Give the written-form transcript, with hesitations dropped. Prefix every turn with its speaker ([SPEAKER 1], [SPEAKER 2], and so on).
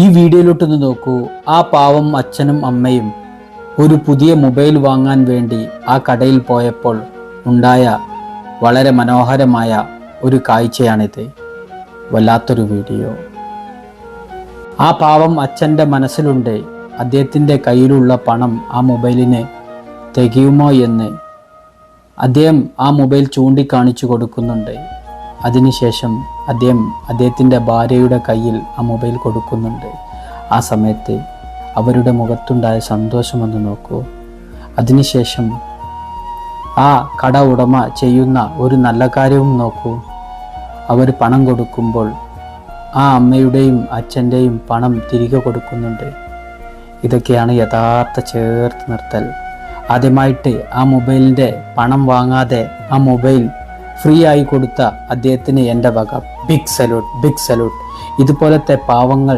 [SPEAKER 1] ഈ വീഡിയോയിലോട്ടൊന്ന് നോക്കൂ. ആ പാവം അച്ഛനും അമ്മയും ഒരു പുതിയ മൊബൈൽ വാങ്ങാൻ വേണ്ടി ആ കടയിൽ പോയപ്പോൾ ഉണ്ടായ വളരെ മനോഹരമായ ഒരു കാഴ്ചയാണിത്. വല്ലാത്തൊരു വീഡിയോ. ആ പാവം അച്ഛൻ്റെ മനസ്സിലുണ്ട് അദ്ദേഹത്തിൻ്റെ കയ്യിലുള്ള പണം ആ മൊബൈലിന് തികയുമോ എന്ന്. അദ്ദേഹം ആ മൊബൈൽ ചൂണ്ടിക്കാണിച്ചു കൊടുക്കുന്നുണ്ട്. അതിനുശേഷം അദ്ദേഹത്തിൻ്റെ ഭാര്യയുടെ കയ്യിൽ ആ മൊബൈൽ കൊടുക്കുന്നുണ്ട്. ആ സമയത്ത് അവരുടെ മുഖത്തുണ്ടായ സന്തോഷമൊന്ന് നോക്കൂ. അതിനുശേഷം ആ കട ഉടമ ചെയ്യുന്ന ഒരു നല്ല കാര്യവും നോക്കൂ. അവർ പണം കൊടുക്കുമ്പോൾ ആ അമ്മയുടെയും അച്ഛൻ്റെയും പണം തിരികെ കൊടുക്കുന്നുണ്ട്. ഇതൊക്കെയാണ് യഥാർത്ഥ ചേർത്ത് നിർത്തൽ. ആദ്യമായിട്ട് ആ മൊബൈലിൻ്റെ പണം വാങ്ങാതെ ആ മൊബൈൽ ഫ്രീ ആയി കൊടുത്ത അദ്ദേഹത്തിന് എൻ്റെ വക ബിഗ് സല്യൂട്ട്. ഇതുപോലത്തെ പാവങ്ങൾ